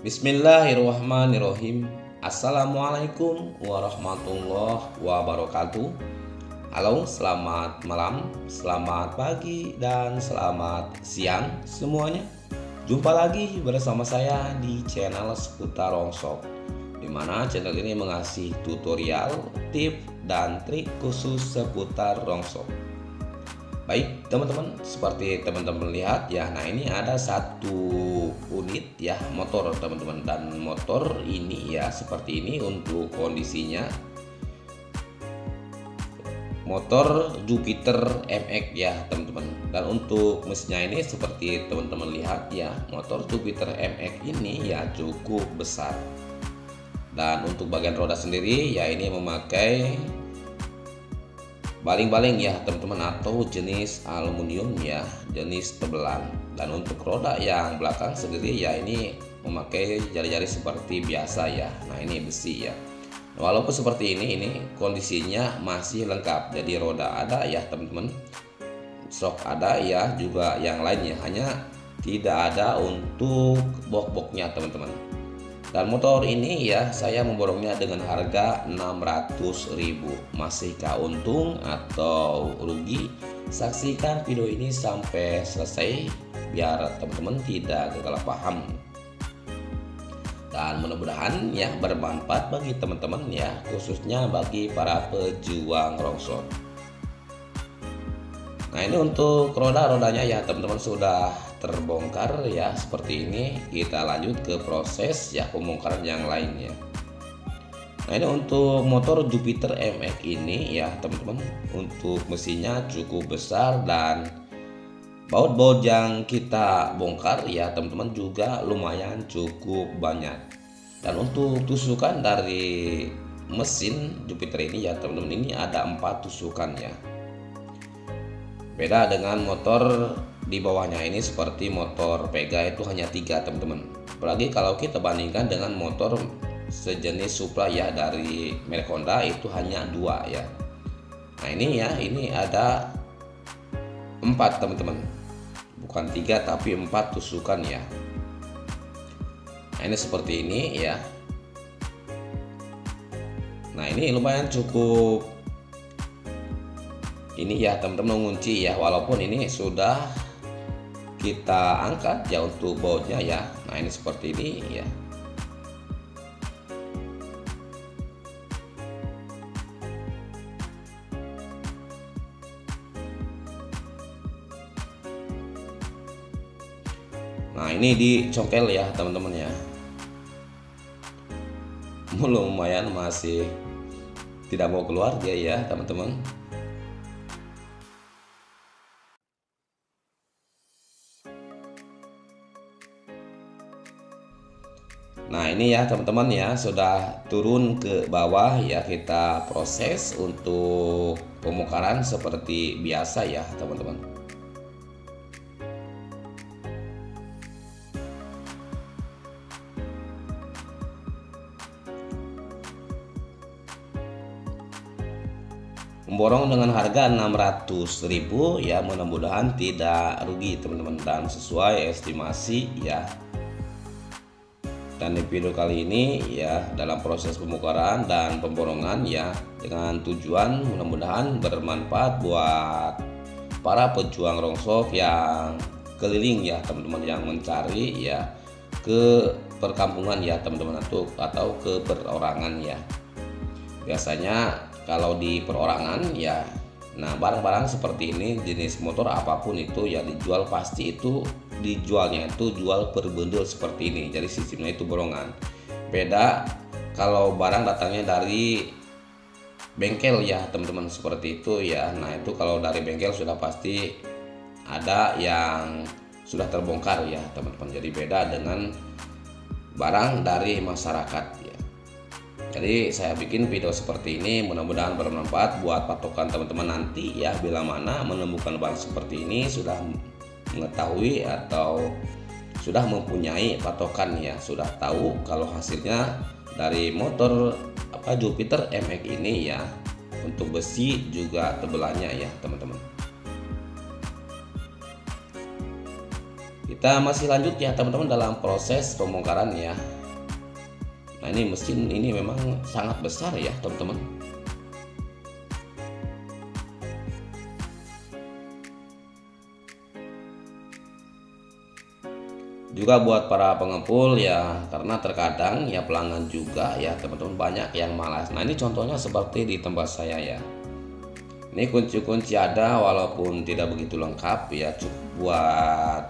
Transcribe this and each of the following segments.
Bismillahirrahmanirrahim. Assalamualaikum warahmatullahi wabarakatuh. Halo, selamat malam, selamat pagi, dan selamat siang semuanya. Jumpa lagi bersama saya di channel seputar rongsok, dimana channel ini mengasih tutorial, tips, dan trik khusus seputar rongsok. Baik teman-teman, seperti teman-teman lihat ya, nah ini ada satu unit ya motor teman-teman, dan motor ini ya seperti ini untuk kondisinya. Motor Jupiter MX ya teman-teman, dan untuk mesinnya ini seperti teman-teman lihat ya, motor Jupiter MX ini ya cukup besar. Dan untuk bagian roda sendiri ya ini memakai baling-baling ya teman-teman, atau jenis aluminium ya, jenis tebelan. Dan untuk roda yang belakang sendiri ya ini memakai jari-jari seperti biasa ya, nah ini besi ya. Walaupun seperti ini kondisinya masih lengkap, jadi roda ada ya teman-teman, shock ada ya, juga yang lainnya, hanya tidak ada untuk box-boxnya teman-teman. Dan motor ini ya saya memborongnya dengan harga 600.000. Masihkah untung atau rugi? Saksikan video ini sampai selesai biar teman-teman tidak gagal paham. Dan mudah-mudahan ya bermanfaat bagi teman-teman ya, khususnya bagi para pejuang rongsok. Nah ini untuk rodanya ya teman-teman sudah terbongkar ya seperti ini. Kita lanjut ke proses ya pembongkaran yang lainnya. Nah ini untuk motor Jupiter MX ini ya teman-teman, untuk mesinnya cukup besar dan baut-baut yang kita bongkar ya teman-teman juga lumayan cukup banyak. Dan untuk tusukan dari mesin Jupiter ini ya teman-teman, ini ada 4 tusukan ya. Beda dengan motor di bawahnya ini, seperti motor Pega itu hanya 3 teman-teman. Apalagi kalau kita bandingkan dengan motor sejenis Supra ya dari merek Honda, itu hanya 2 ya. Nah ini ya, ini ada 4 teman-teman, bukan 3 tapi 4 tusukan ya. Nah ini seperti ini ya. Nah ini lumayan cukup ini ya teman-teman mengunci ya, walaupun ini sudah kita angkat ya untuk bautnya ya. Nah ini seperti ini ya. Nah ini dicongkel ya teman-teman ya. Lumayan masih tidak mau keluar dia ya teman-teman. Nah ini ya teman-teman ya, sudah turun ke bawah ya, kita proses untuk pembongkaran seperti biasa ya teman-teman. Memborong dengan harga 600.000 ya, mudah-mudahan tidak rugi teman-teman dan sesuai estimasi ya. Dan di video kali ini ya dalam proses pembongkaran dan pemborongan ya, dengan tujuan mudah-mudahan bermanfaat buat para pejuang rongsok yang keliling ya teman-teman, yang mencari ya ke perkampungan ya teman-teman, atau ke perorangan ya. Biasanya kalau di perorangan ya, nah barang-barang seperti ini, jenis motor apapun itu ya dijual, pasti itu dijualnya itu jual per bundel seperti ini, jadi sistemnya itu borongan. Beda kalau barang datangnya dari bengkel ya teman-teman, seperti itu ya. Nah itu kalau dari bengkel sudah pasti ada yang sudah terbongkar ya teman-teman, jadi beda dengan barang dari masyarakat ya. Jadi saya bikin video seperti ini, mudah-mudahan bermanfaat buat patokan teman-teman nanti ya, bila mana menemukan barang seperti ini sudah mengetahui atau sudah mempunyai patokan ya, sudah tahu kalau hasilnya dari motor Jupiter MX ini ya. Untuk besi juga tebelannya ya teman-teman. Kita masih lanjut ya teman-teman dalam proses pembongkaran ya. Nah ini mesin ini memang sangat besar ya teman-teman. Juga buat para pengepul ya, karena terkadang ya pelanggan juga ya teman-teman banyak yang malas. Nah ini contohnya seperti di tempat saya ya. Ini kunci-kunci ada walaupun tidak begitu lengkap ya, cukup buat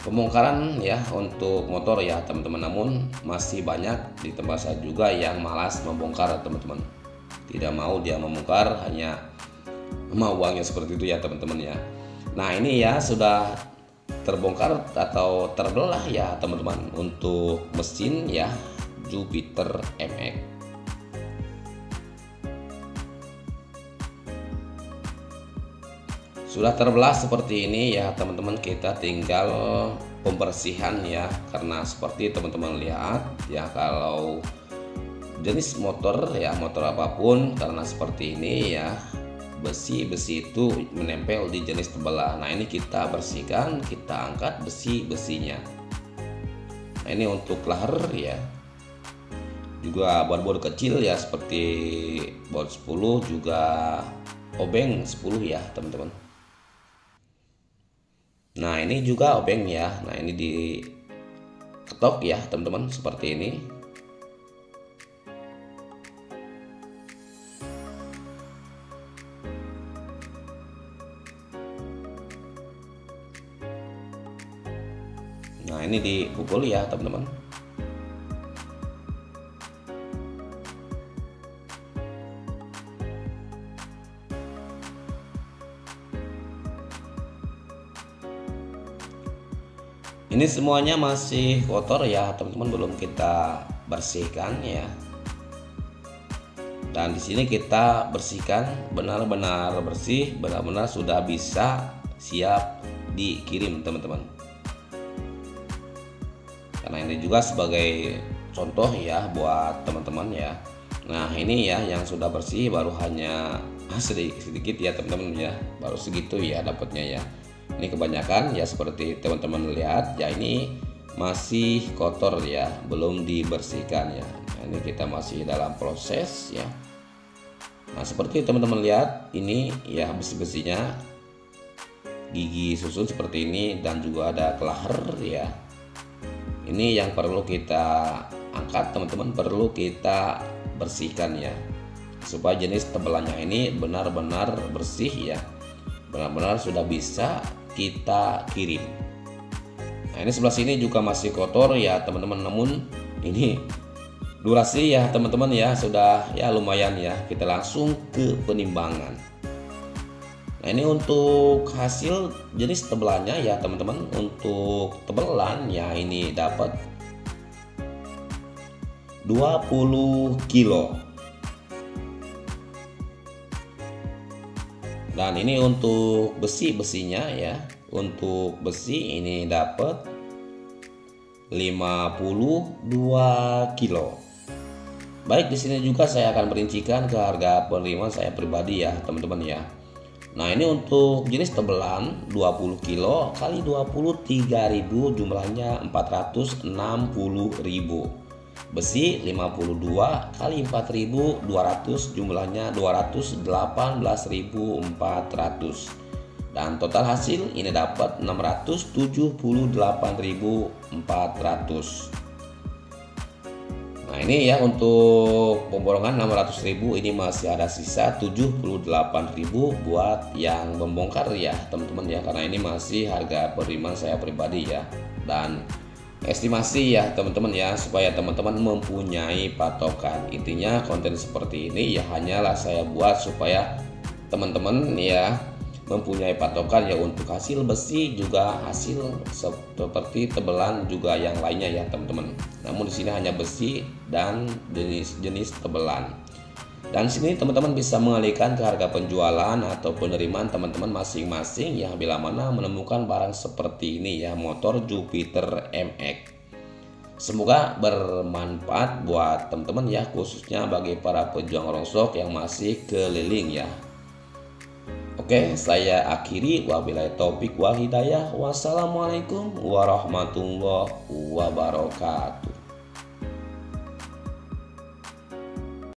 pembongkaran ya untuk motor ya teman-teman. Namun masih banyak di tempat saya juga yang malas membongkar teman-teman. Tidak mau dia membongkar, hanya mau uangnya seperti itu ya teman-teman ya. Nah ini ya sudah terbongkar atau terbelah ya teman-teman untuk mesin ya Jupiter MX. Sudah terbelah seperti ini ya teman-teman, kita tinggal pembersihan ya, karena seperti teman-teman lihat ya, kalau jenis motor ya, motor apapun, karena seperti ini ya besi-besi itu menempel di jenis terbelah. Nah ini kita bersihkan, kita angkat besi-besinya. Nah ini untuk leher ya, juga baut-baut kecil ya seperti baut 10, juga obeng 10 ya teman-teman. Nah ini juga obeng ya. Nah ini diketok ya teman-teman seperti ini. Nah ini dipukul ya teman-teman. Ini semuanya masih kotor ya teman-teman, belum kita bersihkan ya. Dan di sini kita bersihkan benar-benar bersih, benar-benar sudah bisa siap dikirim teman-teman. Karena ini juga sebagai contoh ya buat teman-teman ya. Nah ini ya yang sudah bersih baru hanya sedikit ya teman-teman ya, baru segitu ya dapatnya ya. Ini kebanyakan ya seperti teman-teman lihat ya, ini masih kotor ya, belum dibersihkan ya. Nah, ini kita masih dalam proses ya. Nah seperti teman-teman lihat ini ya, besi-besinya gigi susun seperti ini, dan juga ada kelaher ya. Ini yang perlu kita angkat teman-teman, perlu kita bersihkan ya, supaya jenis tebelannya ini benar-benar bersih ya, benar-benar sudah bisa kita kirim. Nah ini sebelah sini juga masih kotor ya teman-teman, namun ini durasi ya teman-teman ya sudah ya lumayan ya. Kita langsung ke penimbangan. Nah ini untuk hasil jenis tebelannya ya teman-teman. Untuk tebelan ya ini dapat 20 kilo. Dan ini untuk besi-besinya ya. Untuk besi ini dapat 52 kilo. Baik, di sini juga saya akan merincikan ke harga penerimaan saya pribadi ya teman-teman ya. Nah ini untuk jenis tebelan 20 kilo kali 20 3.000, jumlahnya 460.000. Besi 52 kali 4.200, jumlahnya 218.400. Dan total hasil ini dapat 678.400. Nah ini ya untuk pemborongan 600.000, ini masih ada sisa 78.000 buat yang membongkar ya teman-teman ya, karena ini masih harga penerimaan saya pribadi ya. Dan estimasi ya teman-teman ya, supaya teman-teman mempunyai patokan. Intinya konten seperti ini ya hanyalah saya buat supaya teman-teman ya mempunyai patokan ya, untuk hasil besi juga hasil seperti tebelan juga yang lainnya ya teman-teman. Namun di sini hanya besi dan jenis tebelan. Dan sini teman-teman bisa mengalihkan ke harga penjualan atau penerimaan teman-teman masing-masing ya, bila mana menemukan barang seperti ini ya, motor Jupiter MX. Semoga bermanfaat buat teman-teman ya, khususnya bagi para pejuang rongsok yang masih keliling ya. Oke, saya akhiri. Wabillahi taufik wal hidayah. Wassalamualaikum warahmatullahi wabarakatuh.